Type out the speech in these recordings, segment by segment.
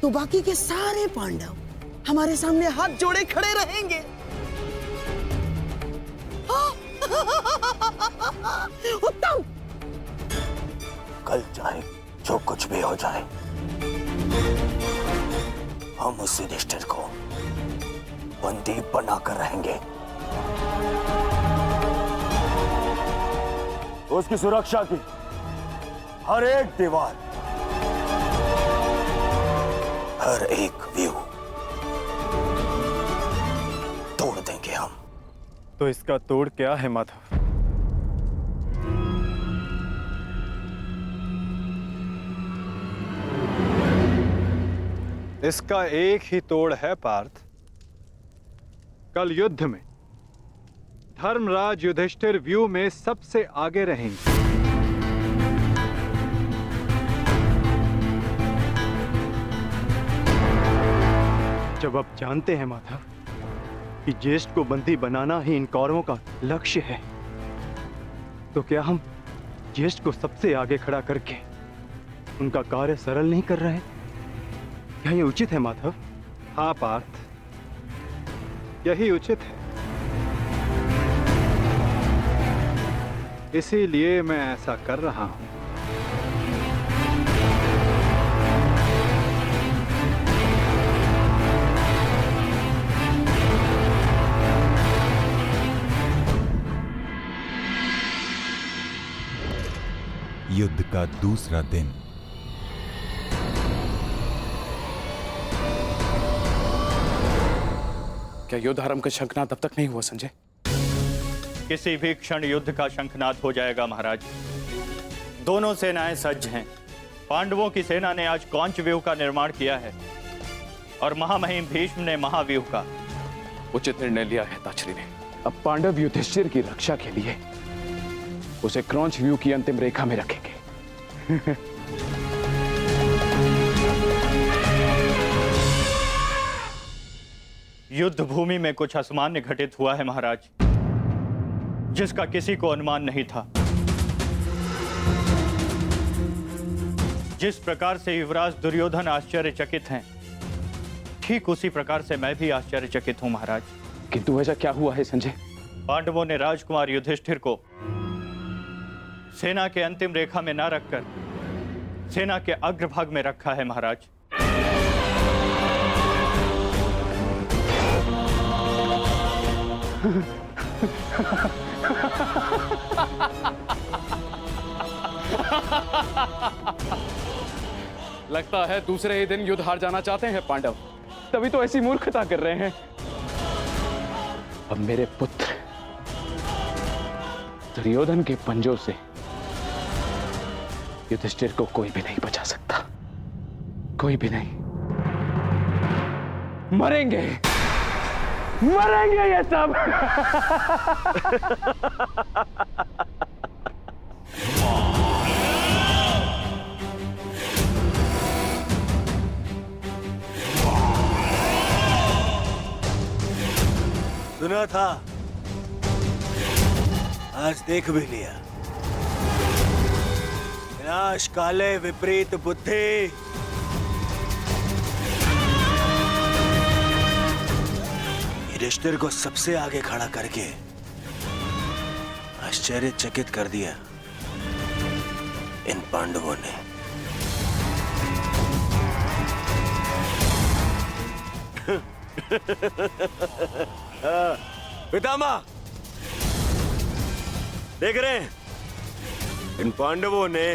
तो बाकी के सारे पांडव हमारे सामने हाथ जोड़े खड़े रहेंगे। उत्तम। कल चाहे जो कुछ भी हो जाए, हम उस युधिष्ठिर को बंदी बनाकर रहेंगे। उसकी सुरक्षा की हर एक दीवार, हर एक व्यू तोड़ देंगे हम। तो इसका तोड़ क्या है माधव? इसका एक ही तोड़ है पार्थ। कल युद्ध में धर्मराज युधिष्ठिर व्यू में सबसे आगे रहेंगे। जब आप जानते हैं माधव कि ज्येष्ठ को बंदी बनाना ही इन कौरवों का लक्ष्य है, तो क्या हम ज्येष्ठ को सबसे आगे खड़ा करके उनका कार्य सरल नहीं कर रहे हैं? क्या ये उचित है माधव? हाँ पार्थ, यही उचित है। इसीलिए मैं ऐसा कर रहा हूं। युद्ध का दूसरा दिन। क्या युद्ध आरंभ का शंखनाद तब तक नहीं हुआ संजय? किसी भी क्षण युद्ध का शंखनाद हो जाएगा महाराज। दोनों सेनाएं सज्ज हैं। पांडवों की सेना ने आज कौंच व्यूह का निर्माण किया है और महामहिम भीष्म ने महाव्यूह का। उचित निर्णय लिया है ताचरी ने। अब पांडव युधिष्ठिर की रक्षा के लिए उसे क्रौंच व्यू की अंतिम रेखा में रखेंगे। युद्ध भूमि में कुछ असामान्य घटित हुआ है महाराज, जिसका किसी को अनुमान नहीं था। जिस प्रकार से युवराज दुर्योधन आश्चर्यचकित हैं, ठीक उसी प्रकार से मैं भी आश्चर्यचकित हूं महाराज। किंतु ऐसा क्या हुआ है संजय? पांडवों ने राजकुमार युधिष्ठिर को सेना के अंतिम रेखा में न रखकर सेना के अग्रभाग में रखा है महाराज। लगता है दूसरे ही दिन युद्ध हार जाना चाहते हैं पांडव, तभी तो ऐसी मूर्खता कर रहे हैं। अब मेरे पुत्र दुर्योधन के पंजों से युधिष्ठिर को कोई भी नहीं बचा सकता, कोई भी नहीं। मरेंगे, मरेंगे ये सब। सुना था, आज देख भी लिया। विनाश काले विपरीत बुद्धि। युधिष्ठिर को सबसे आगे खड़ा करके आश्चर्यचकित कर दिया इन पांडवों ने। पितामह, देख रहे हैं, इन पांडवों ने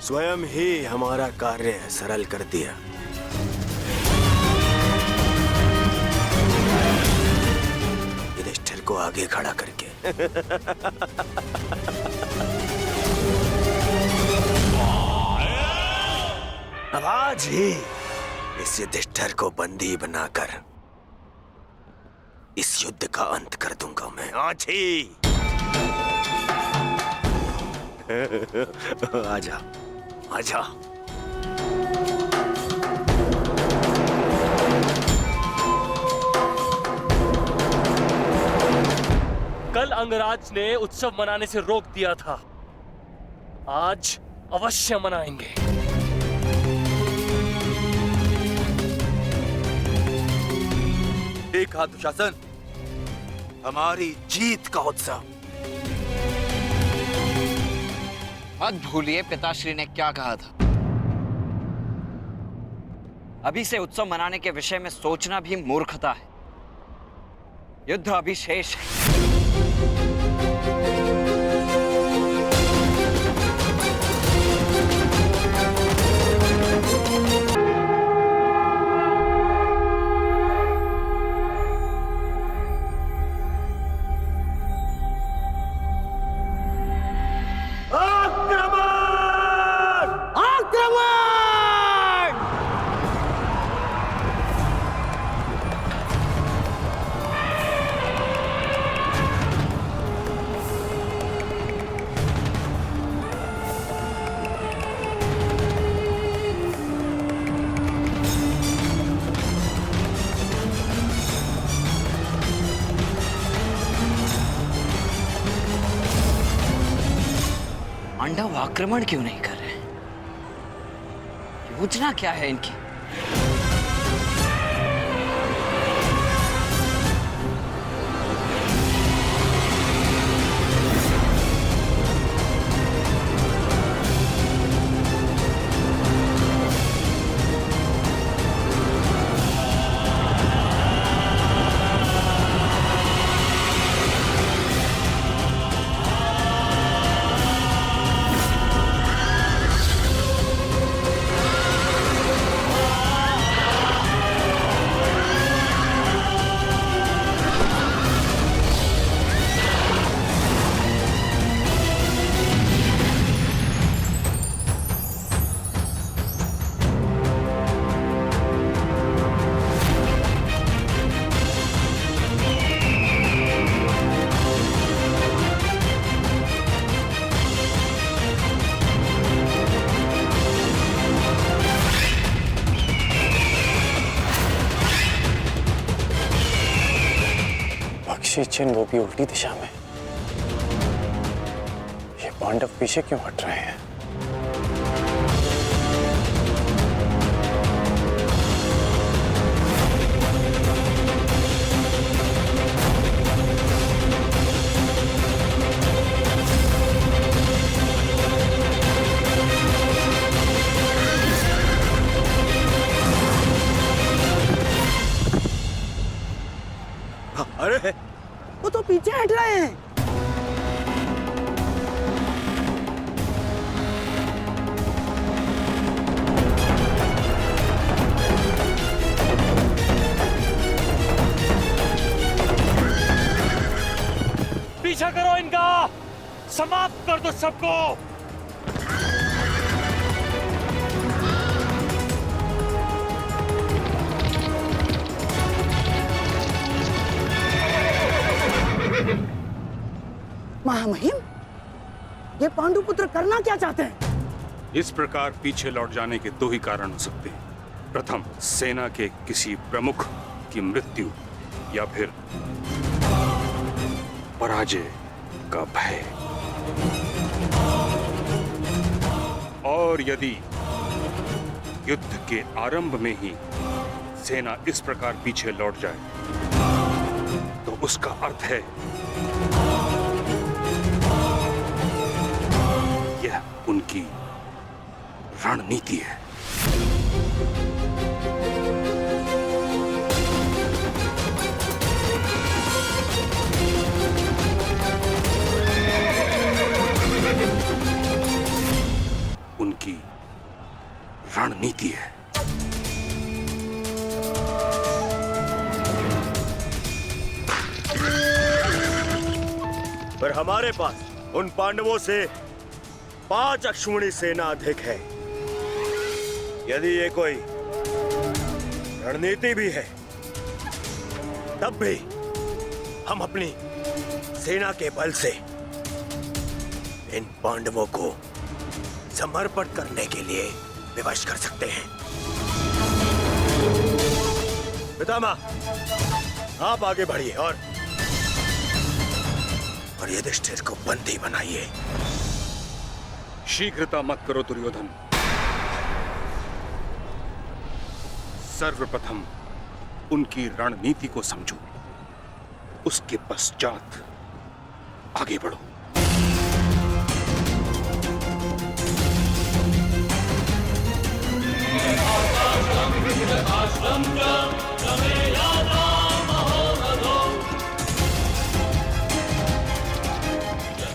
स्वयं ही हमारा कार्य सरल कर दिया। युधिष्ठिर को आगे खड़ा करके। अब आज ही इस युधिष्ठिर को बंदी बनाकर इस युद्ध का अंत कर दूंगा मैं, आज ही। आजा, आजा। कल अंगराज ने उत्सव मनाने से रोक दिया था, आज अवश्य मनाएंगे। सही कहा दुशासन, हमारी जीत का उत्सव। मत भूलिए पिताश्री ने क्या कहा था। अभी से उत्सव मनाने के विषय में सोचना भी मूर्खता है। युद्ध अभी शेष है। पांडव आक्रमण क्यों नहीं कर रहे? योजना क्या है इनकी? चिन्ह वो भी उल्टी दिशा में। ये पांडव पीछे क्यों हट रहे हैं? अरे वो तो पीछे हट रहे हैं। पीछा करो इनका, समाप्त कर दो सबको। महामहिम, ये पांडुपुत्र करना क्या चाहते हैं? इस प्रकार पीछे लौट जाने के दो ही कारण हो सकते हैं। प्रथम, सेना के किसी प्रमुख की मृत्यु, या फिर पराजय का भय। और यदि युद्ध के आरंभ में ही सेना इस प्रकार पीछे लौट जाए तो उसका अर्थ है यह उनकी रणनीति है। उनकी रणनीति है। पर हमारे पास उन पांडवों से 5 अश्विनी सेना अधिक है। यदि ये कोई रणनीति भी है, तब भी हम अपनी सेना के बल से इन पांडवों को समर्पण करने के लिए विवश कर सकते हैं। पितामह, आप आगे बढ़िए और युधिष्ठिर को बंदी बनाइए। शीघ्रता मत करो दुर्योधन। सर्वप्रथम उनकी रणनीति को समझो, उसके पश्चात आगे बढ़ो।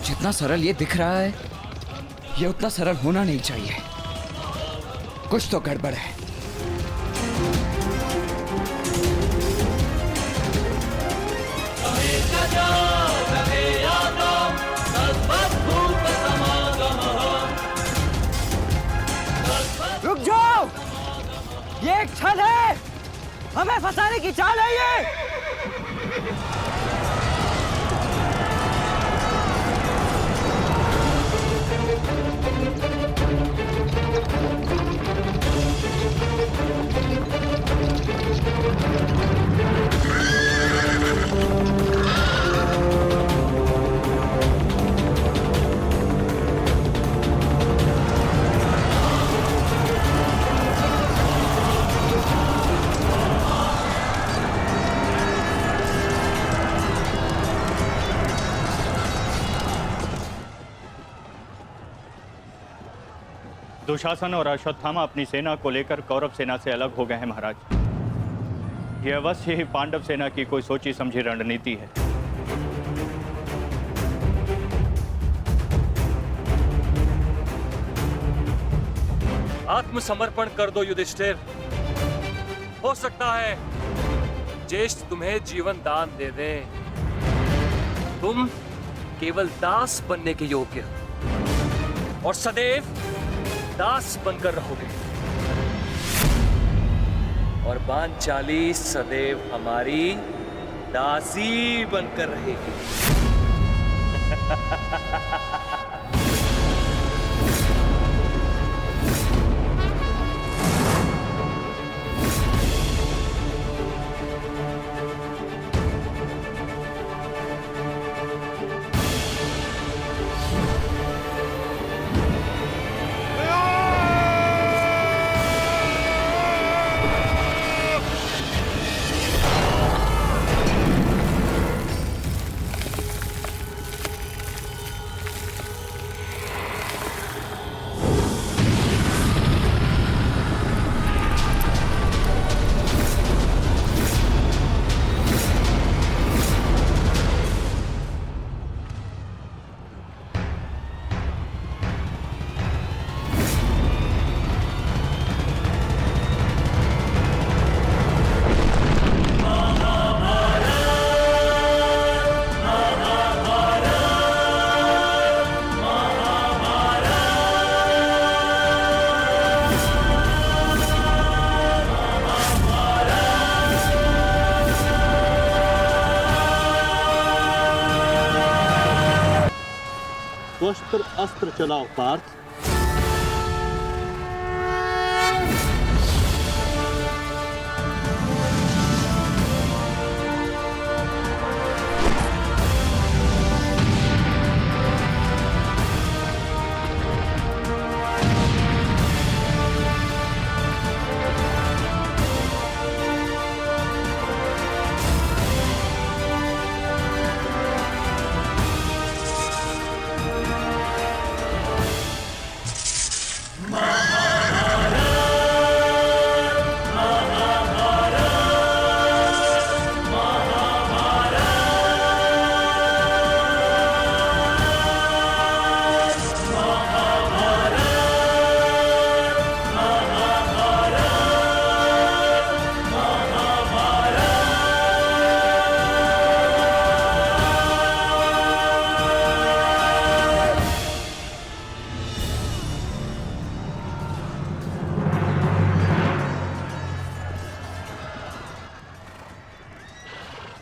जितना सरल ये दिख रहा है, ये उतना सरल होना नहीं चाहिए। कुछ तो गड़बड़ है। रुक जाओ, ये एक छल है, हमें फंसाने की चाल है ये। दुशासन और अश्वत्थामा अपनी सेना को लेकर कौरव सेना से अलग हो गए हैं महाराज। यह अवश्य ही पांडव सेना की कोई सोची समझी रणनीति है। आत्मसमर्पण कर दो युधिष्ठिर। हो सकता है ज्येष्ठ तुम्हें जीवन दान दे दे। तुम केवल दास बनने के योग्य हो और सदैव दास बनकर रहोगे, और पांचाली सदैव हमारी दासी बनकर रहेगी। वस्त्र अस्त्र चलाओ पार्थ।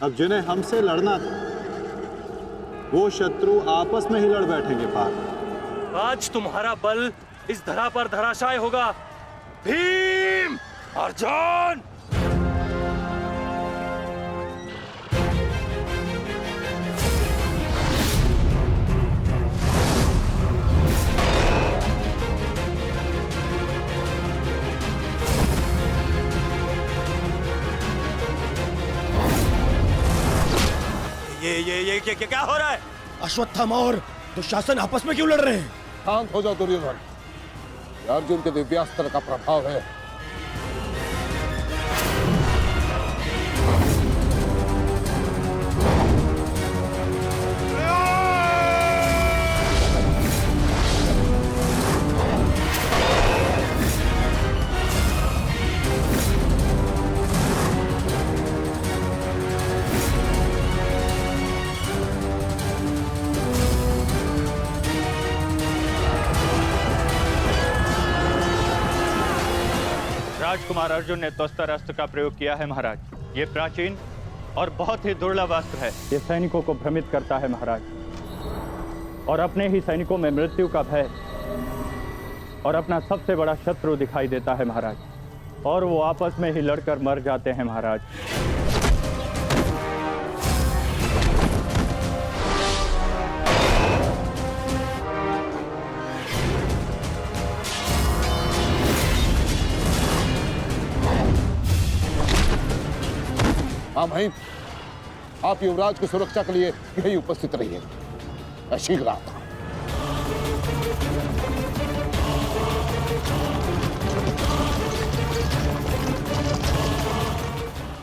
अब जिन्हें हमसे लड़ना था वो शत्रु आपस में ही लड़ बैठेंगे पार्थ। आज तुम्हारा बल इस धरा पर धराशाय होगा। भीम, अर्जुन! ये क्या हो रहा है? अश्वत्थामा और दुशासन आपस में क्यों लड़ रहे हैं? शांत हो जाओ दुर्योधन। ये अर्जुन के दिव्यास्त्र का प्रभाव है। राजकुमार अर्जुन ने तोस्तर अस्त्र का प्रयोग किया है महाराज। ये प्राचीन और बहुत ही दुर्लभ अस्त्र है। ये सैनिकों को भ्रमित करता है महाराज, और अपने ही सैनिकों में मृत्यु का भय और अपना सबसे बड़ा शत्रु दिखाई देता है महाराज, और वो आपस में ही लड़कर मर जाते हैं महाराज। हाँ भाई, आप युवराज की सुरक्षा के लिए यही उपस्थित रहिए। मैं शीघ्र आता हूं।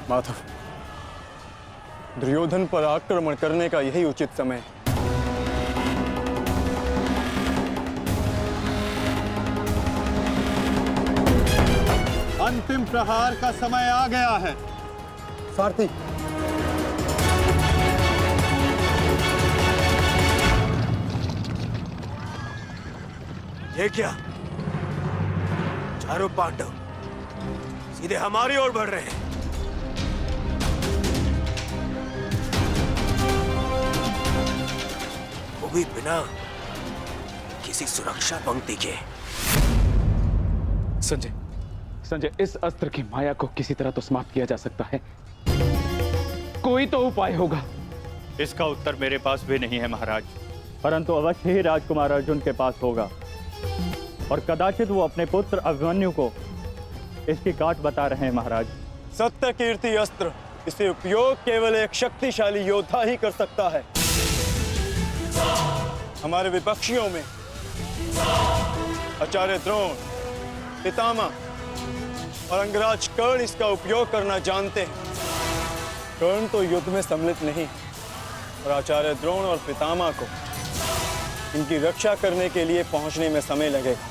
माधव, दुर्योधन पर आक्रमण करने का यही उचित समय है। अंतिम प्रहार का समय आ गया है। सारथी, ये क्या? चारों पांडव सीधे हमारी ओर बढ़ रहे हैं। वो भी बिना किसी सुरक्षा पंक्ति के। संजय, इस अस्त्र की माया को किसी तरह तो समाप्त किया जा सकता है। कोई तो उपाय होगा। इसका उत्तर मेरे पास भी नहीं है महाराज, परंतु अवश्य ही राजकुमार अर्जुन के पास होगा, और कदाचित वो अपने पुत्र अभिमन्यु को इसकी काट बता रहे हैं महाराज। सत्य कीर्ति अस्त्र, इसे उपयोग केवल एक शक्तिशाली योद्धा ही कर सकता है। हमारे विपक्षियों में आचार्य द्रोण, पितामह और अंगराज कर्ण इसका उपयोग करना जानते हैं। कर्ण तो युद्ध में सम्मिलित नहीं, और आचार्य द्रोण और पितामह को इनकी रक्षा करने के लिए पहुंचने में समय लगेगा,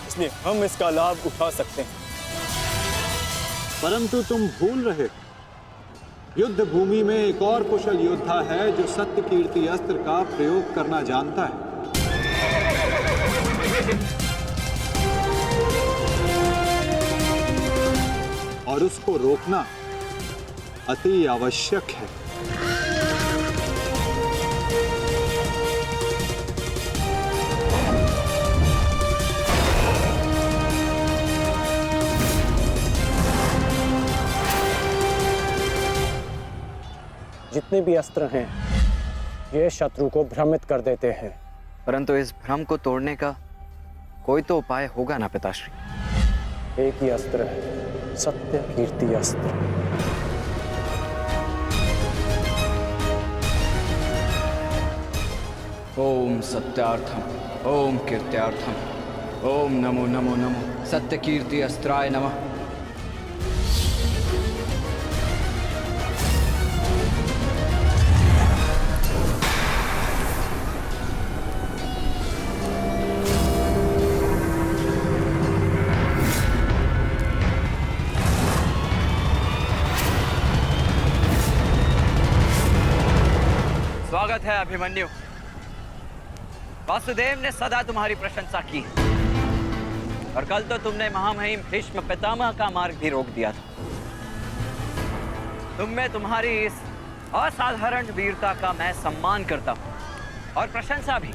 इसलिए हम इसका लाभ उठा सकते हैं। परंतु तुम भूल रहे हो, युद्ध भूमि में एक और कुशल योद्धा है जो सत्य कीर्ति अस्त्र का प्रयोग करना जानता है। और उसको रोकना अति आवश्यक है। जितने भी अस्त्र हैं, ये शत्रु को भ्रमित कर देते हैं, परंतु इस भ्रम को तोड़ने का कोई तो उपाय होगा ना पिताश्री? एक ही अस्त्र है, सत्य कीर्ति अस्त्र। ओम सत्यार्थम, ओम कीर्त्यार्थम, ओम नमो नमो नमो सत्य कीर्ति अस्त्राय नमः। स्वागत है अभिमन्यु। वासुदेव ने सदा तुम्हारी प्रशंसा की, और कल तो तुमने महामहिम भीष्म पितामह का मार्ग भी रोक दिया था। तुम में तुम्हारी इस असाधारण वीरता का मैं सम्मान करता हूं और प्रशंसा भी,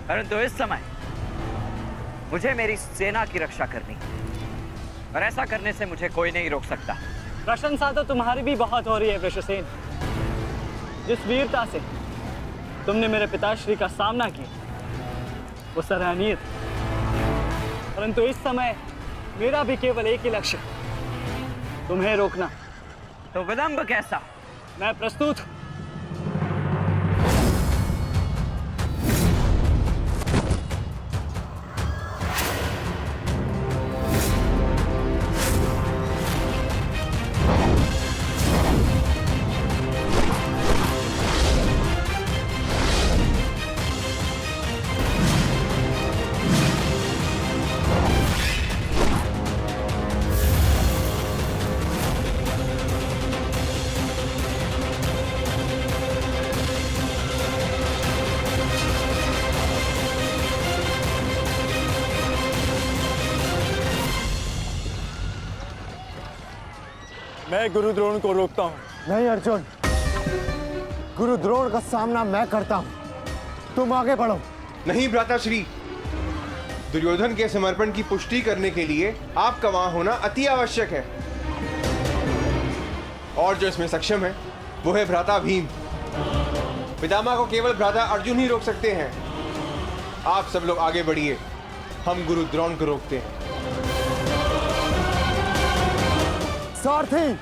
परंतु इस समय मुझे मेरी सेना की रक्षा करनी है, और ऐसा करने से मुझे कोई नहीं रोक सकता। प्रशंसा तो तुम्हारी भी बहुत हो रही है वृषसेन। जिस वीरता से तुमने मेरे पिताश्री का सामना किया वो सराहनीय था, परंतु इस समय मेरा भी केवल एक ही लक्ष्य, तुम्हें रोकना। तो विलंब कैसा? मैं प्रस्तुत हूं। मैं गुरु द्रोण को रोकता हूं। नहीं अर्जुन, गुरु द्रोण का सामना मैं करता हूं, तुम आगे बढ़ो। नहीं भ्राताश्री, दुर्योधन के समर्पण की पुष्टि करने के लिए आपका वहां होना अति आवश्यक है। और जो इसमें सक्षम है वो है भ्राता भीम। पितामह को केवल भ्राता अर्जुन ही रोक सकते हैं। आप सब लोग आगे बढ़िए, हम गुरु द्रोण को रोकते हैं। सारथी,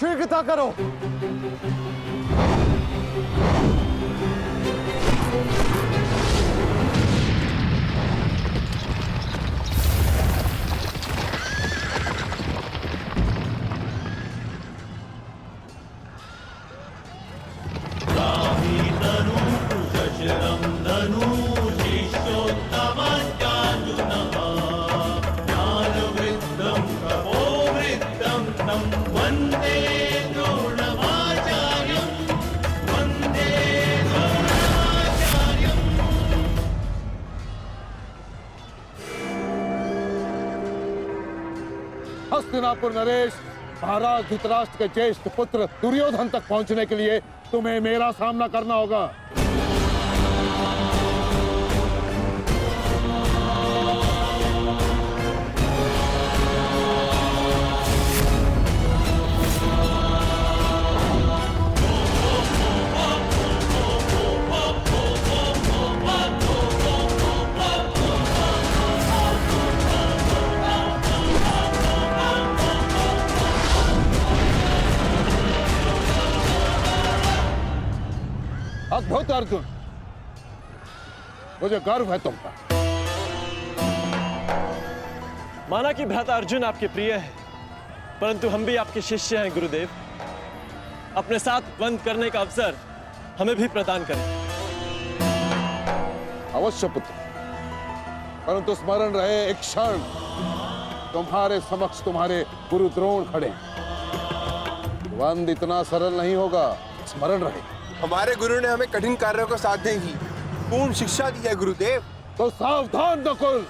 शीघ्रता करो। हस्तिनापुर नरेश, महाराज धृतराष्ट्र के ज्येष्ठ पुत्र दुर्योधन तक पहुंचने के लिए तुम्हें मेरा सामना करना होगा। अद्भुत अर्जुन, मुझे गर्व है तुम पर। माना कि भ्राता अर्जुन आपके प्रिय है, परंतु हम भी आपके शिष्य हैं गुरुदेव। अपने साथ बंद करने का अवसर हमें भी प्रदान करें। अवश्य पुत्र, परंतु स्मरण रहे एक क्षण तुम्हारे समक्ष तुम्हारे गुरु द्रोण खड़े हैं। द्वंद इतना सरल नहीं होगा, स्मरण रहे। हमारे गुरु ने हमें कठिन कार्यों को साधने की पूर्ण शिक्षा दी है गुरुदेव। तो सावधान नकुल।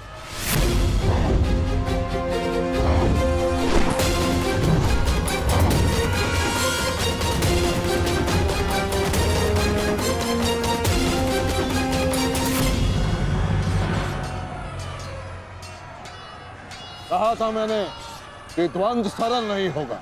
कहा था मैंने कि द्वंद सरल नहीं होगा।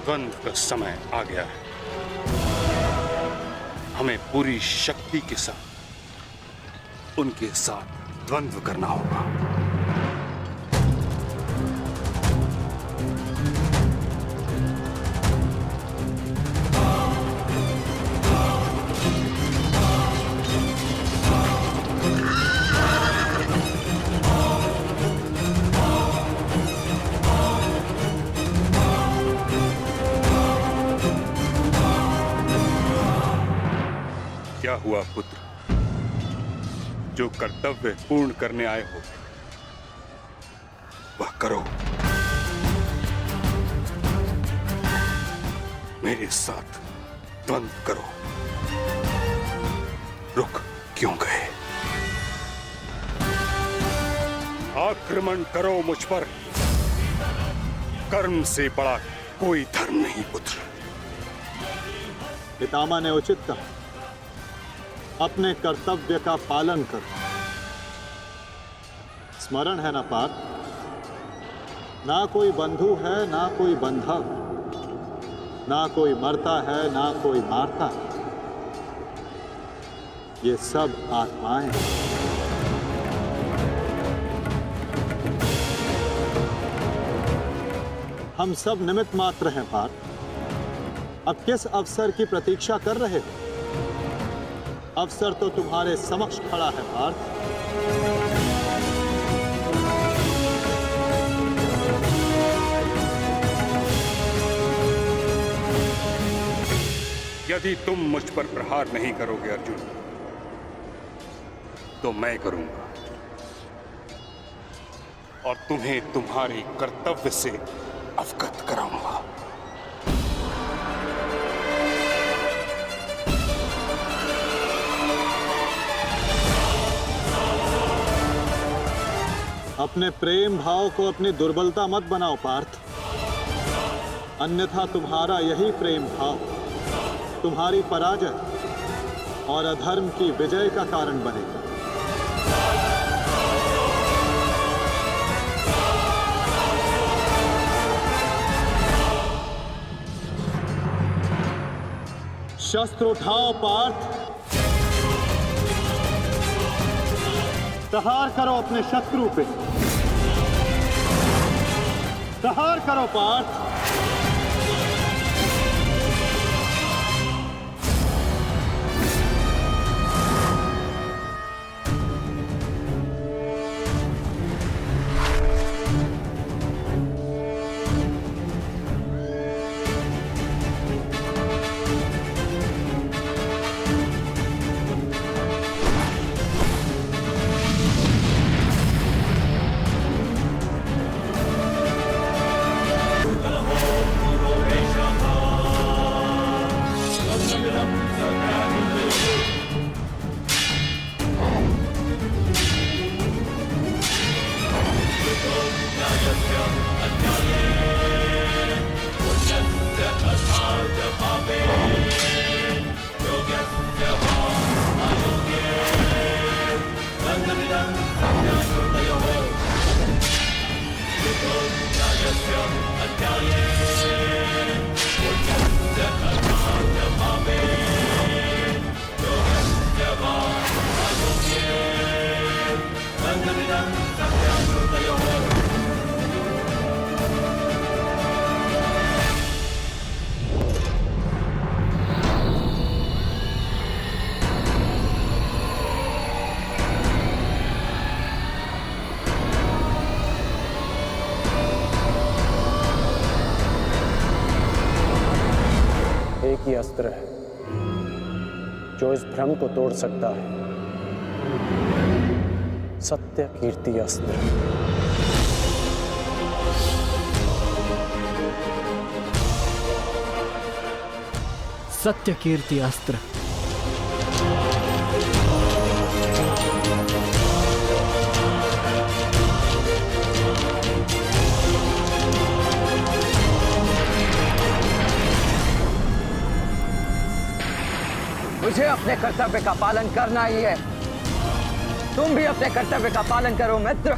द्वंद्व का समय आ गया है। हमें पूरी शक्ति के साथ उनके साथ द्वंद्व करना होगा। क्या हुआ पुत्र? जो कर्तव्य पूर्ण करने आए हो वह करो। मेरे साथ द्वंद करो। रुक क्यों गए? आक्रमण करो मुझ पर। कर्म से बड़ा कोई धर्म नहीं पुत्र। पितामह ने उचित कहा, अपने कर्तव्य का पालन करो। स्मरण है ना पार्थ, ना कोई बंधु है ना कोई बंधव, ना कोई मरता है ना कोई मारता है, ये सब आत्माएं हैं। हम सब निमित्त मात्र हैं पार्थ। अब किस अवसर की प्रतीक्षा कर रहे हो? अवसर तो तुम्हारे समक्ष खड़ा है पार्थ। यदि तुम मुझ पर प्रहार नहीं करोगे अर्जुन, तो मैं करूंगा और तुम्हें तुम्हारे कर्तव्य से अवगत कराऊंगा। अपने प्रेम भाव को अपनी दुर्बलता मत बनाओ पार्थ, अन्यथा तुम्हारा यही प्रेम भाव तुम्हारी पराजय और अधर्म की विजय का कारण बनेगा। शस्त्र उठाओ पार्थ, प्रहार करो अपने शत्रु पे। प्रहार करो पार्थ। एक ही अस्त्र है जो इस भ्रम को तोड़ सकता है, सत्य कीर्ति अस्त्र। सत्य कीर्ति अस्त्र। मुझे अपने कर्तव्य का पालन करना ही है। तुम भी अपने कर्तव्य का पालन करो मित्र।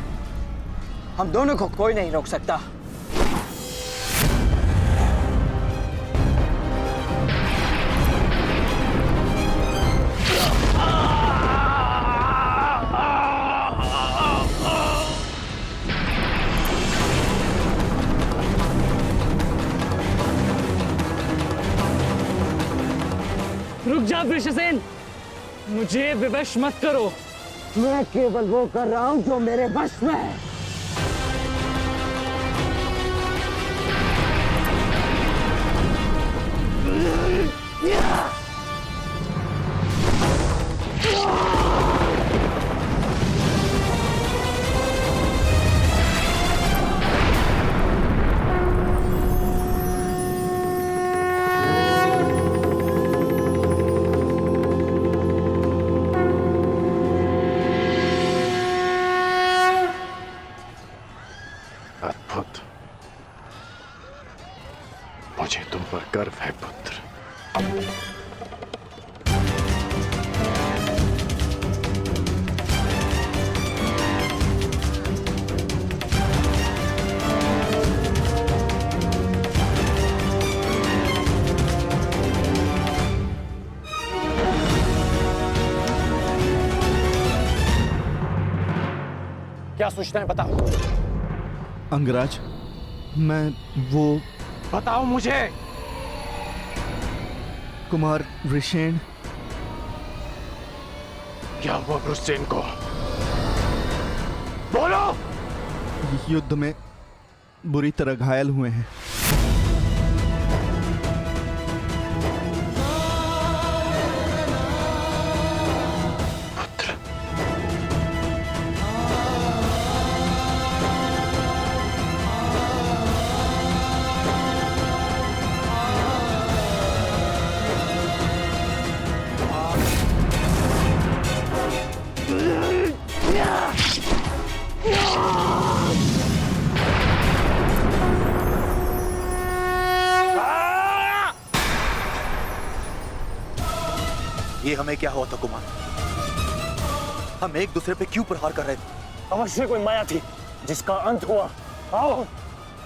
हम दोनों को कोई नहीं रोक सकता। रुक जा वृषसेन, मुझे विवश मत करो। मैं केवल वो कर रहा हूं जो मेरे वश में है। पर गर्व है पुत्र। क्या सूचना है, बताओ। अंगराज, मैं वो बताओ मुझे। कुमार वृषेण। क्या हुआ वृषेण को? बोलो। युद्ध में बुरी तरह घायल हुए हैं। ये हमें क्या हुआ था कुमार? हम एक दूसरे पे क्यों प्रहार कर रहे थे? अवश्य कोई माया थी जिसका अंत हुआ। आओ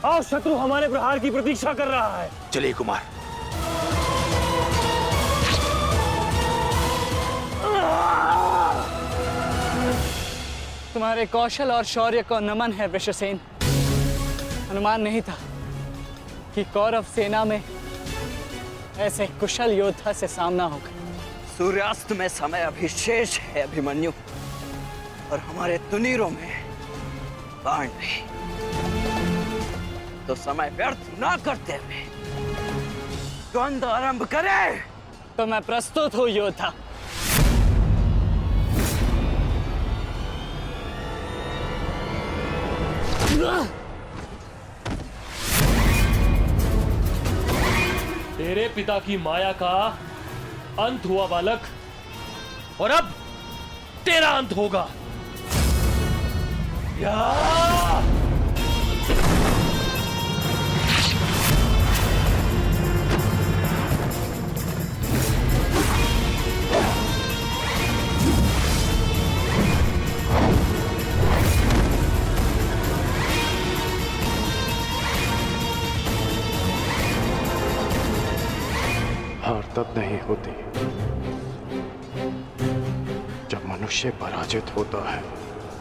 आओ, शत्रु हमारे प्रहार की प्रतीक्षा कर रहा है। चलिए कुमार। तुम्हारे कौशल और शौर्य को नमन है वृषसेन। अनुमान नहीं था कि कौरव सेना में ऐसे कुशल योद्धा से सामना होगा। सूर्यास्त में समय अभी शेष है अभिमन्यु, और हमारे तुनीरों में बाण नहीं। तो समय व्यर्थ ना करते हुए द्वंद्व आरंभ करें। तो मैं प्रस्तुत हूं योद्धा। तेरे पिता की माया का अंत हुआ बालक, और अब तेरा अंत होगा। हार तब नहीं होती जब मनुष्य पराजित होता है।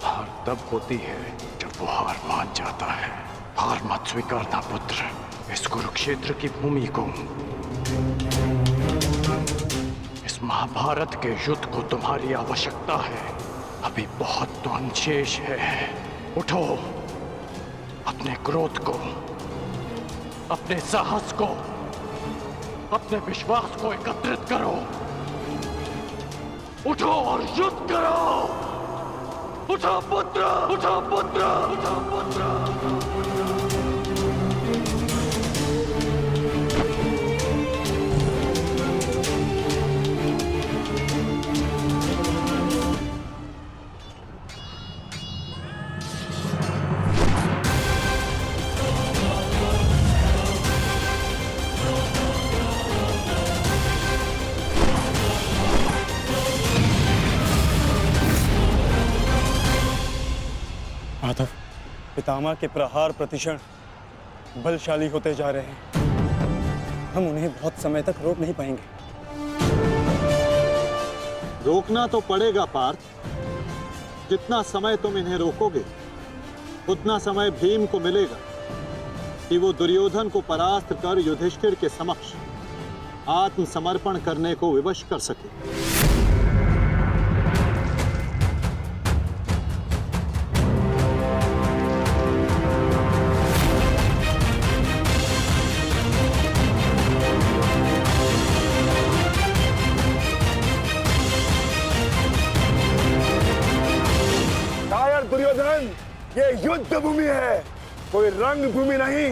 हार तब होती है जब वो हार मान जाता है। हार मत स्वीकारना पुत्र। इस कुरुक्षेत्र की भूमि को, इस महाभारत के युद्ध को तुम्हारी आवश्यकता है। अभी बहुत तो शेष है। उठो, अपने क्रोध को, अपने साहस को, अपने विश्वास को एकत्रित करो। उठो और युद्ध करो। उठो पुत्र, उठो पुत्र, उठो पुत्र। माधव, पितामह के प्रहार प्रतिक्षण बलशाली होते जा रहे हैं। हम उन्हें बहुत समय तक रोक नहीं पाएंगे। रोकना तो पड़ेगा पार्थ। जितना समय तुम इन्हें रोकोगे, उतना समय भीम को मिलेगा कि वो दुर्योधन को परास्त कर युधिष्ठिर के समक्ष आत्मसमर्पण करने को विवश कर सके। दुर्योधन, ये युद्ध भूमि है, कोई रंग भूमि नहीं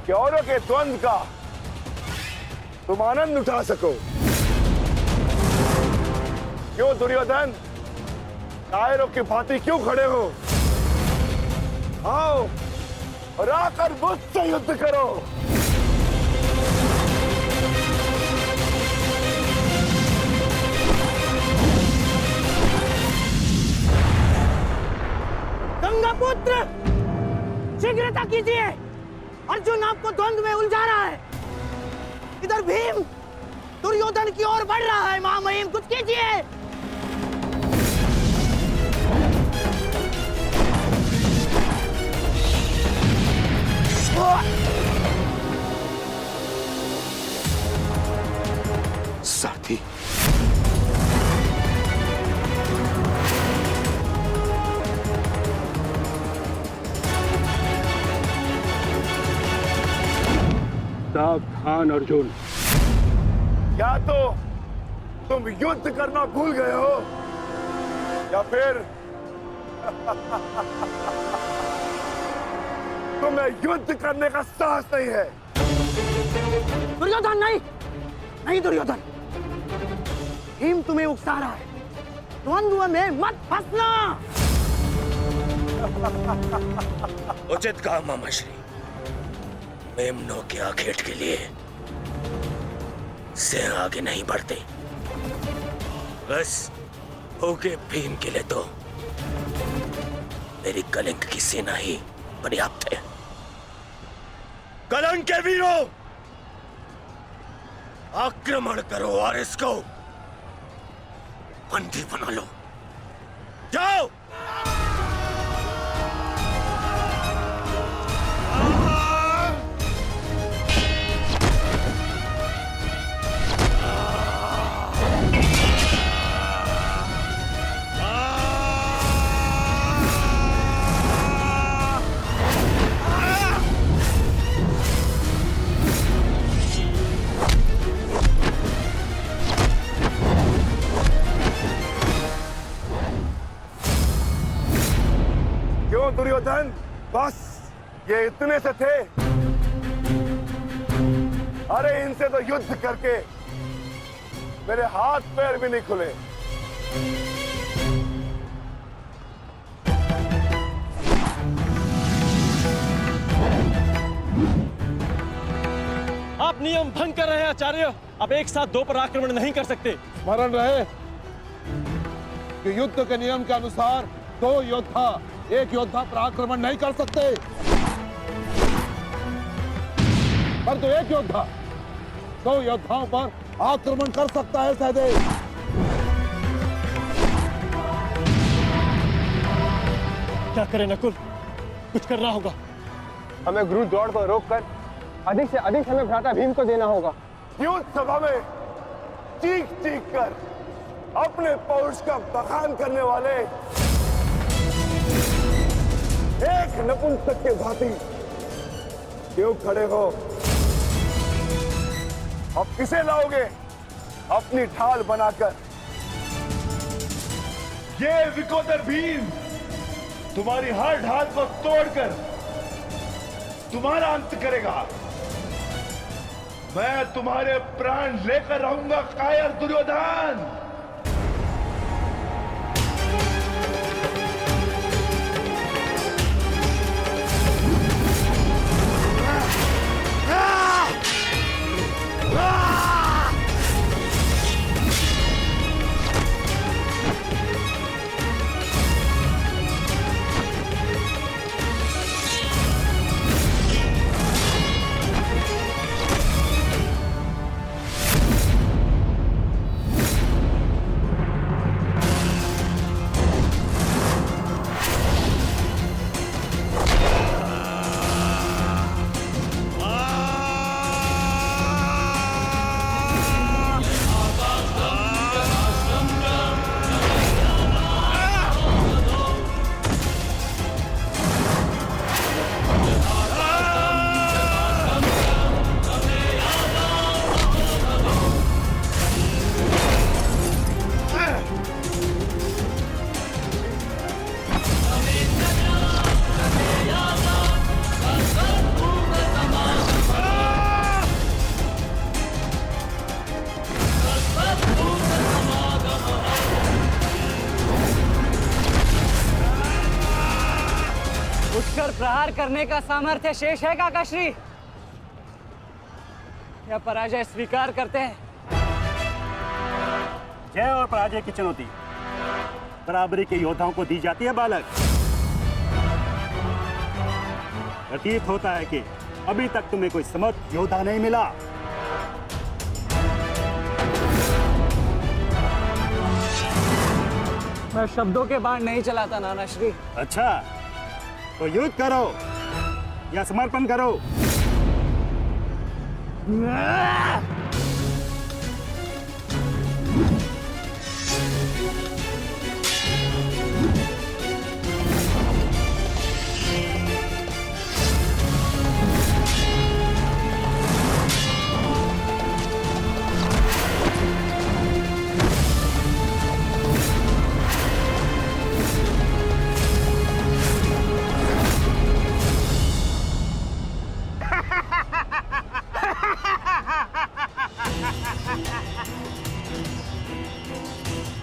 कि औरों के द्वंद्व का तुम आनंद उठा सको। क्यों दुर्योधन, कायरों की भांति क्यों खड़े हो? आओ और आकर मुझसे युद्ध करो। का पुत्र, शीघ्रता कीजिए, अर्जुन आपको द्वंद्व में उलझा रहा है। इधर भीम दुर्योधन की ओर बढ़ रहा है। महामहिम कुछ कीजिए। साथी, सावधान अर्जुन, या तो तुम युद्ध करना भूल गए हो या फिर तुम्हें युद्ध करने का साहस नहीं है। दुर्योधन नहीं, नहीं दुर्योधन, भीम तुम्हें उकसा रहा है। द्वंद्व में मत फंसना। उचित कहा मामाश्री। मेमनों के आखेट के लिए से आगे नहीं बढ़ते, बस होके भीम के लिए तो मेरी कलिंग की सेना ही पर्याप्त है। कलंक के वीरों, आक्रमण करो और इसको बंदी बना लो। जाओ। दुर्योधन, बस ये इतने से थे? अरे इनसे तो युद्ध करके मेरे हाथ पैर भी नहीं खुले। आप नियम भंग कर रहे हैं आचार्य। आप एक साथ दो पर आक्रमण नहीं कर सकते। स्मरण रहे कि युद्ध के नियम के अनुसार दो योद्धा एक योद्धा पर आक्रमण नहीं कर सकते, परंतु एक योद्धा दो योद्धाओं पर आक्रमण कर सकता है। सहदेव, क्या करें नकुल, कुछ करना होगा। हमें गुरु द्रोण को रोककर अधिक से अधिक समय भ्राता भीम को देना होगा। युद्ध सभा में चीख चीख कर अपने पौरुष का बखान करने वाले एक नपुंसक के भांति क्यों खड़े हो? अब किसे लाओगे अपनी ढाल बनाकर? ये विकोदर भीम तुम्हारी हर ढाल को तोड़कर तुम्हारा अंत करेगा। मैं तुम्हारे प्राण लेकर रहूंगा कायर दुर्योधन। प्रहार करने का सामर्थ्य शेष है काकाश्री, या पराजय स्वीकार करते हैं? जय और पराजय की चुनौती बराबरी के योद्धाओं को दी जाती है बालक। प्रतीत होता है कि अभी तक तुम्हें कोई समर्थ योद्धा नहीं मिला। मैं शब्दों के बाण नहीं चलाता नाना श्री। अच्छा, तो युद्ध करो या समर्पण करो।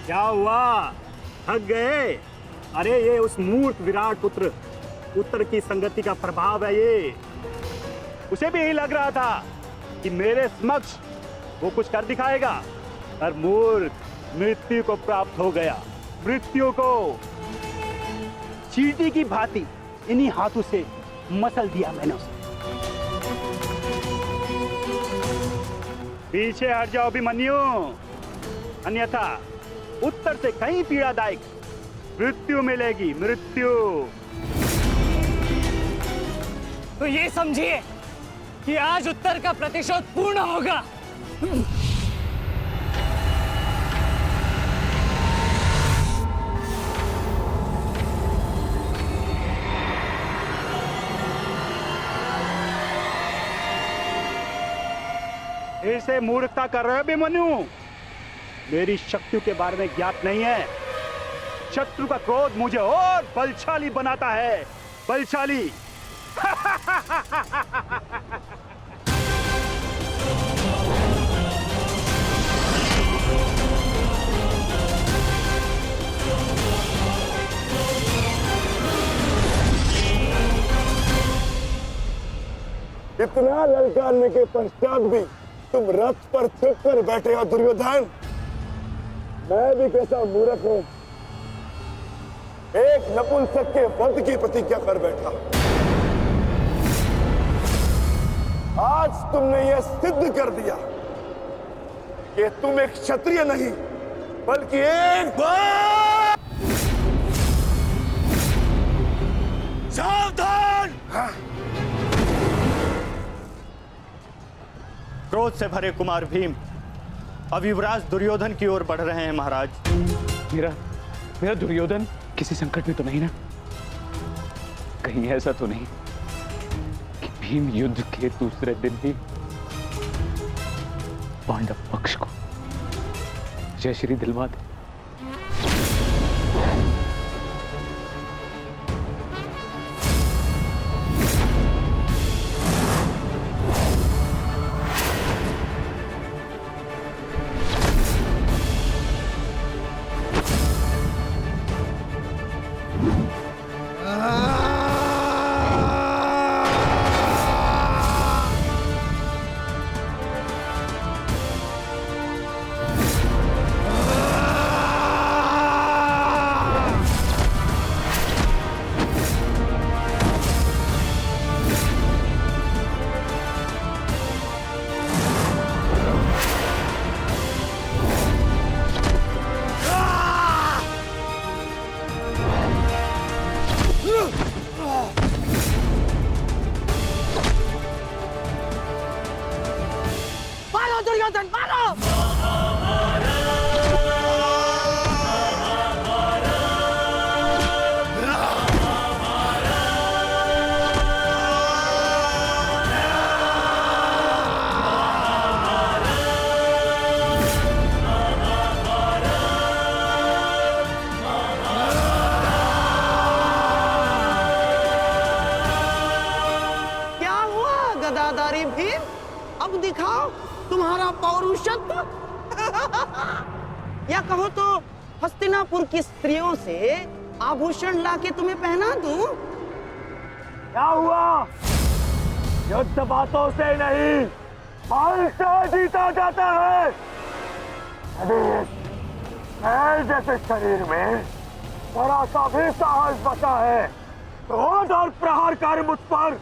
क्या हुआ, थक गए? अरे ये उस मूर्ख विराट पुत्र उत्तर की संगति का प्रभाव है। ये उसे भी यही लग रहा था कि मेरे समक्ष वो कुछ कर दिखाएगा, पर मूर्ख मृत्यु को प्राप्त हो गया। मृत्यु को चींटी की भांति इन्हीं हाथों से मसल दिया मैंने उसे। पीछे हट जाओ अभिमन्यु, अन्यथा उत्तर से कहीं पीड़ादायक मृत्यु मिलेगी, मृत्यु। तो ये समझिए कि आज उत्तर का प्रतिशोध पूर्ण होगा। ऐसे मूर्खता कर रहे हो अभिमन्यु? मेरी शक्तियों के बारे में ज्ञात नहीं है। शत्रु का क्रोध मुझे और बलशाली बनाता है, बलशाली। इतना ललकारने के पश्चात भी तुम रथ पर छिप कर बैठे हो दुर्योधन। मैं भी कैसा मूर्ख हूं, एक नपुंसक के वध की प्रतिज्ञा कर बैठा। आज तुमने यह सिद्ध कर दिया कि तुम एक क्षत्रिय नहीं बल्कि एक सावधान। क्रोध से भरे कुमार भीम अब युवराज दुर्योधन की ओर बढ़ रहे हैं महाराज। मेरा दुर्योधन किसी संकट में तो नहीं ना? कहीं ऐसा तो नहीं कि भीम युद्ध के दूसरे दिन ही पांडव पक्ष को जय श्री दिलवा दे? दुर्योधन मारो! क्या हुआ गदाधारी भीम? अब दिखाओ तुम्हारा पौरुषत्व। या कहो तो हस्तिनापुर की स्त्रियों से आभूषण लाके तुम्हें पहना दूं? क्या हुआ? युद्ध बातों से नहीं, बल से जीता जाता है। यदि मैं जैसे शरीर में थोड़ा सा भी साहस बचा है तो और प्रहार कर मुझ पर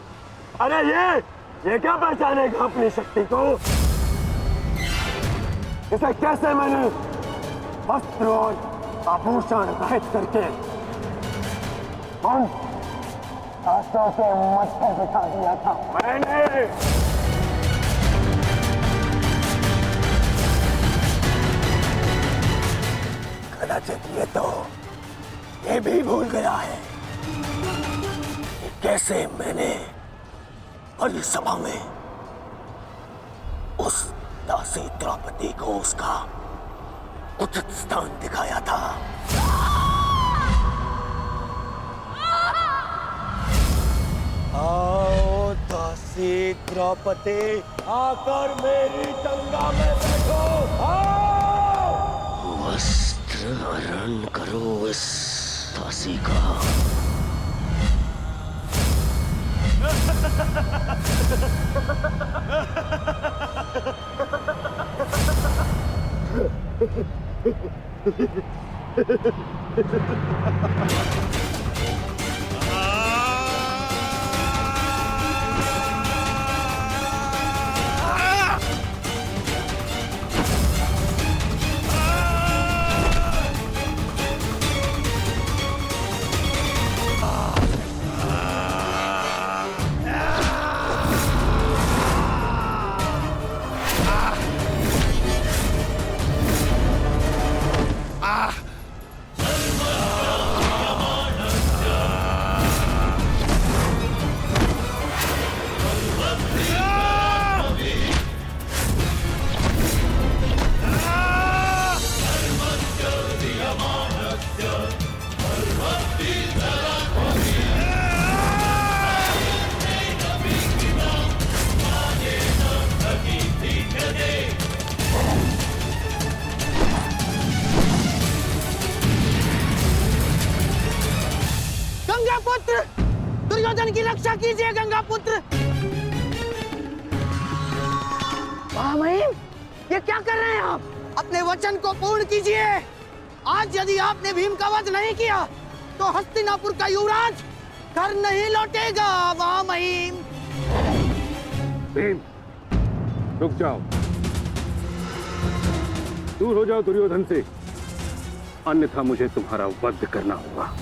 अरे ये क्या पहचानेगा अपनी शक्ति को? इसे कैसे मैंने वस्त्र और आभूषण रहित करके उन दासों के मत्थे बिठा दिया था मैंने। कदाचित ये भी भूल गया है कि कैसे मैंने बड़ी सभा में उस दासी द्रौपदी को उसका उचित स्थान दिखाया था। आओ दासी द्रौपदी, आकर मेरी गंगा में बैठो। आओ, वस्त्र हरण करो इस दासी का। पुत्र, दुर्योधन की रक्षा कीजिए गंगा पुत्र। महामहिम, ये क्या कर रहे हैं आप? अपने वचन को पूर्ण कीजिए। आज यदि आपने भीम का वध नहीं किया तो हस्तिनापुर का युवराज घर नहीं लौटेगा। महामहिम, भीम, रुक जाओ, दूर हो जाओ दुर्योधन से, अन्यथा मुझे तुम्हारा वध करना होगा।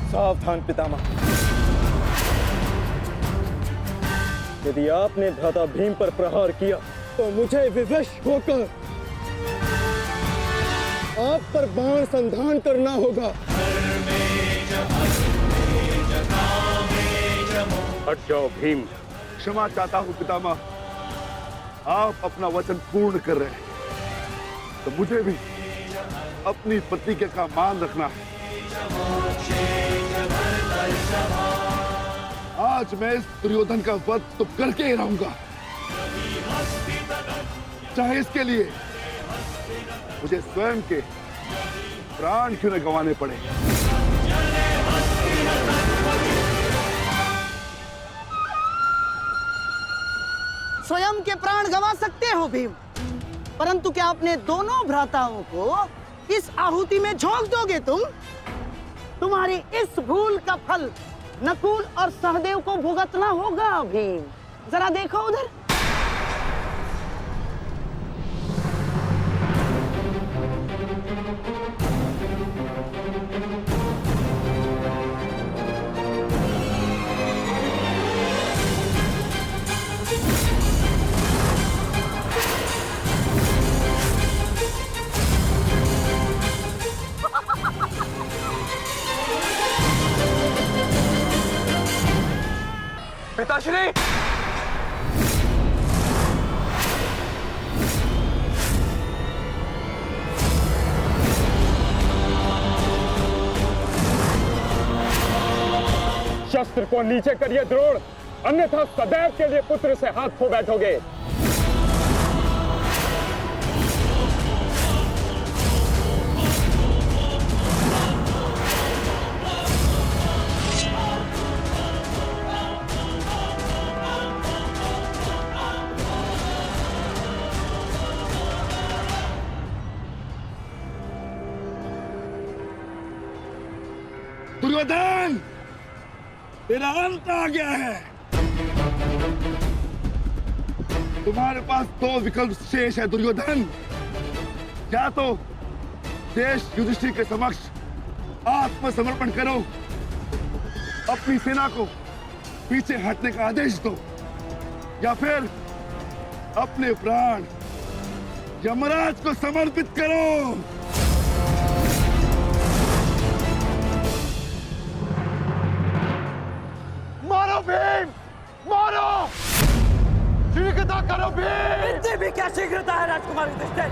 सावधान पितामह, यदि आपने भ्राता भीम पर प्रहार किया तो मुझे विवश होकर आप पर बाण संधान करना होगा। हट जाओ भीम। क्षमा चाहता हूं पितामह, आप अपना वचन पूर्ण कर रहे हैं तो मुझे भी अपनी प्रतिज्ञा का मान रखना है। आज मैं इस दुर्योधन का वध तो करके ही रहूंगा, चाहे इसके लिए मुझे स्वयं के प्राण क्यों न गंवाने पड़े। स्वयं के प्राण गंवा सकते हो भीम, परंतु क्या अपने दोनों भ्राताओं को इस आहुति में झोंक दोगे तुम? तुम्हारी इस भूल का फल नकुल और सहदेव को भुगतना होगा भीम। जरा देखो उधर। पिताश्री, शस्त्र को नीचे करिए द्रोण, अन्यथा सदैव के लिए पुत्र से हाथ खो बैठोगे। दुर्योधन, तेरा अंत आ गया है। तुम्हारे पास दो विकल्प शेष है दुर्योधन। या तो देश युधिष्ठिर के समक्ष आत्मसमर्पण करो, अपनी सेना को पीछे हटने का आदेश दो, या फिर अपने प्राण यमराज को समर्पित करो। मारो भीम, मारो! शीघ्रता करो भीम! इतनी भी क्या शीघ्रता है राजकुमार युधिष्ठिर?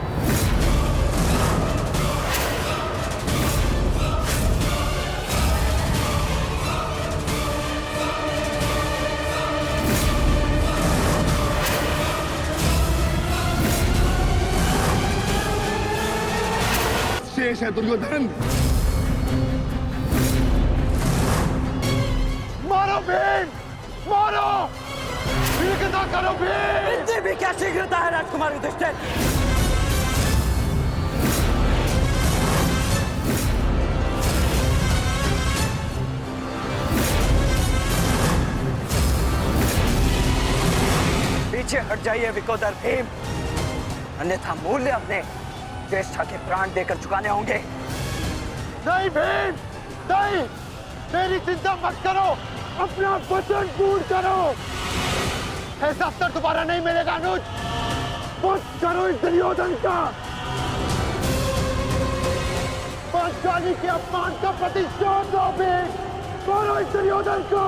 शेष है दुर्योधन। मारो भीम, मारो! शीघ्रता करो भीम! इतनी भी क्या शीघ्रता है राजकुमार युधिष्ठिर? पीछे हट जाइए विकोदर भीम, अन्यथा मूल्य अपने ज्येष्ठा के प्राण देकर चुकाने होंगे। नहीं भीम, नहीं! मेरी चिंता मत करो, अपना वचन पूर्ण करो। ऐसा अवसर दोबारा नहीं मिलेगा अनुज। वध करो इस दुर्योधन का। पांचाली के अपमान का प्रतिशोध लो भीम। मारो इस दुर्योधन को।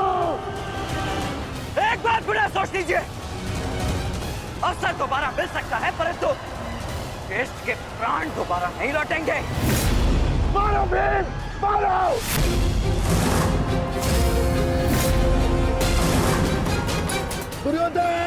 एक बात बुरा सोच लीजिए, अवसर दोबारा मिल सकता है, परंतु ज्येष्ठ के प्राण दोबारा नहीं लौटेंगे। मारो भीम, मारो! दुर्योधन!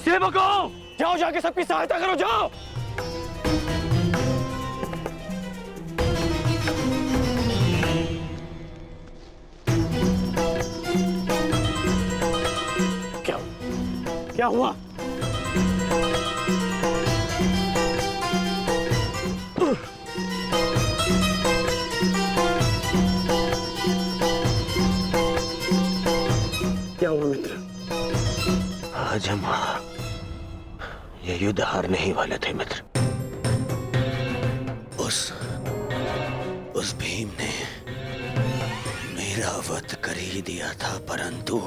सेवकों, जाओ जाके सबकी सहायता करो, जाओ। क्या हुआ? क्या हुआ मित्र? आज हम ये युद्ध हारने ही वाले थे मित्र। उस भीम ने मेरा वध कर ही दिया था, परंतु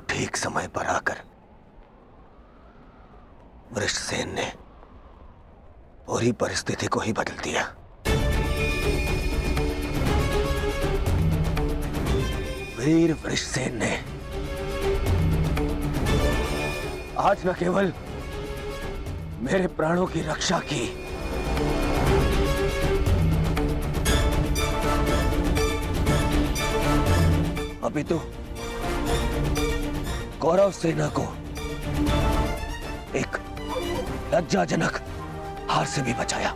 ठीक समय पर आकर वृषसेन ने पूरी परिस्थिति को ही बदल दिया। वीर वृषसेन ने आज न केवल मेरे प्राणों की रक्षा की, अभी तो कौरव सेना को एक लज्जाजनक हार से भी बचाया।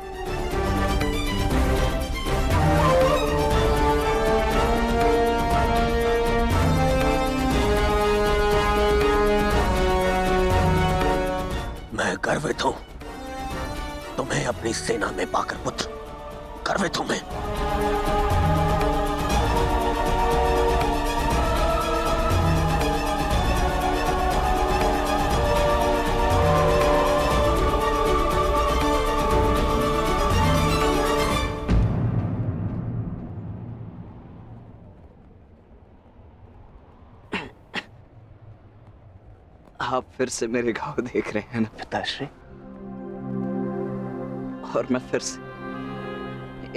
मैं गर्वित हूं तुम्हें अपनी सेना में पाकर पुत्र, गर्वित हूं मैं। आप फिर से मेरे घाव देख रहे हैं ना पिताश्री, और मैं फिर से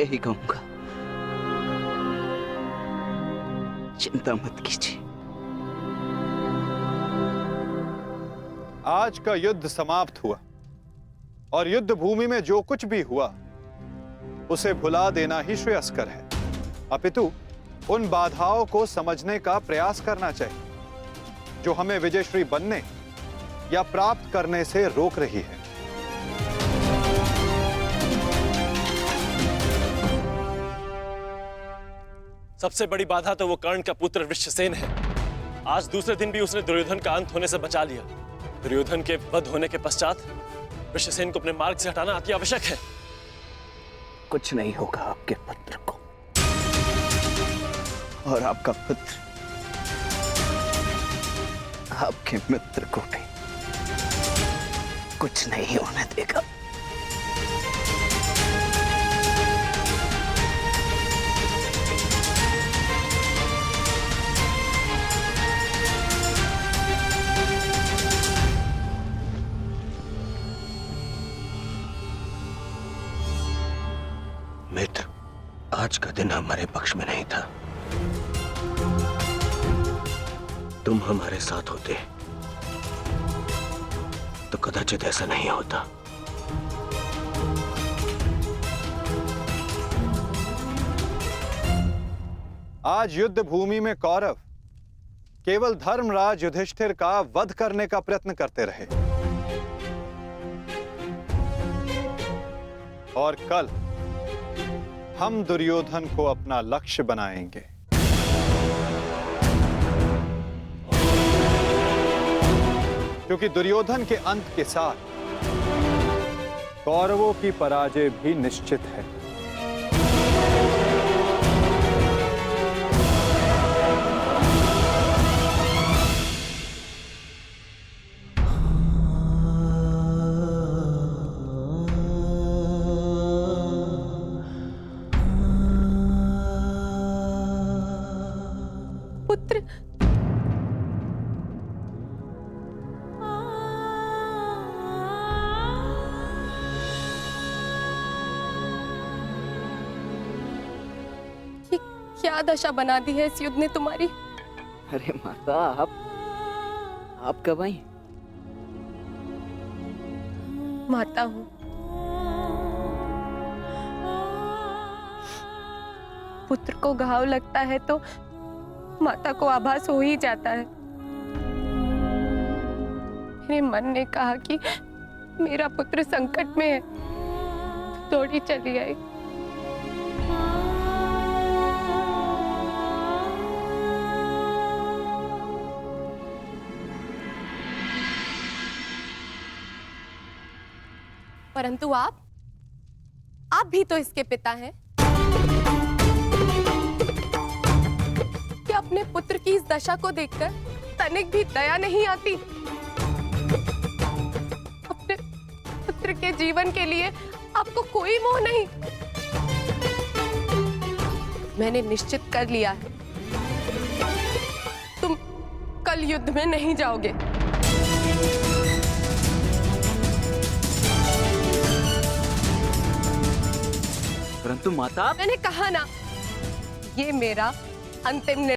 यही कहूंगा, चिंता मत कीजिए। आज का युद्ध समाप्त हुआ और युद्ध भूमि में जो कुछ भी हुआ उसे भुला देना ही श्रेयस्कर है। अपितु उन बाधाओं को समझने का प्रयास करना चाहिए जो हमें विजयश्री बनने या प्राप्त करने से रोक रही है। सबसे बड़ी बाधा तो वो कर्ण का पुत्र वृषसेन है। आज दूसरे दिन भी उसने दुर्योधन का अंत होने से बचा लिया। दुर्योधन के वध होने के पश्चात वृषसेन को अपने मार्ग से हटाना अति आवश्यक है। कुछ नहीं होगा आपके पुत्र को, और आपका पुत्र आपके मित्र को भी कुछ नहीं होने देगा। मित्र, आज का दिन हमारे पक्ष में नहीं था। तुम हमारे साथ होते तो कदाचित ऐसा नहीं होता। आज युद्ध भूमि में कौरव केवल धर्मराज युधिष्ठिर का वध करने का प्रयत्न करते रहे, और कल हम दुर्योधन को अपना लक्ष्य बनाएंगे। क्योंकि दुर्योधन के अंत के साथ कौरवों की पराजय भी निश्चित है। पुत्र, ये क्या दशा बना दी है इस युद्ध ने तुम्हारी? अरे माता, आप कब आई? माता हूं। पुत्र को घाव लगता है तो माता को आभास हो ही जाता है। मेरे मन ने कहा कि मेरा पुत्र संकट में है, दौड़ी चली आई। परंतु आप भी तो इसके पिता हैं। क्या अपने पुत्र की इस दशा को देखकर तनिक भी दया नहीं आती? अपने पुत्र के जीवन के लिए आपको कोई मोह नहीं? मैंने निश्चित कर लिया है, तुम कल युद्ध में नहीं जाओगे। परंतु माता, मैंने कहा ना, ये मेरा अंतिम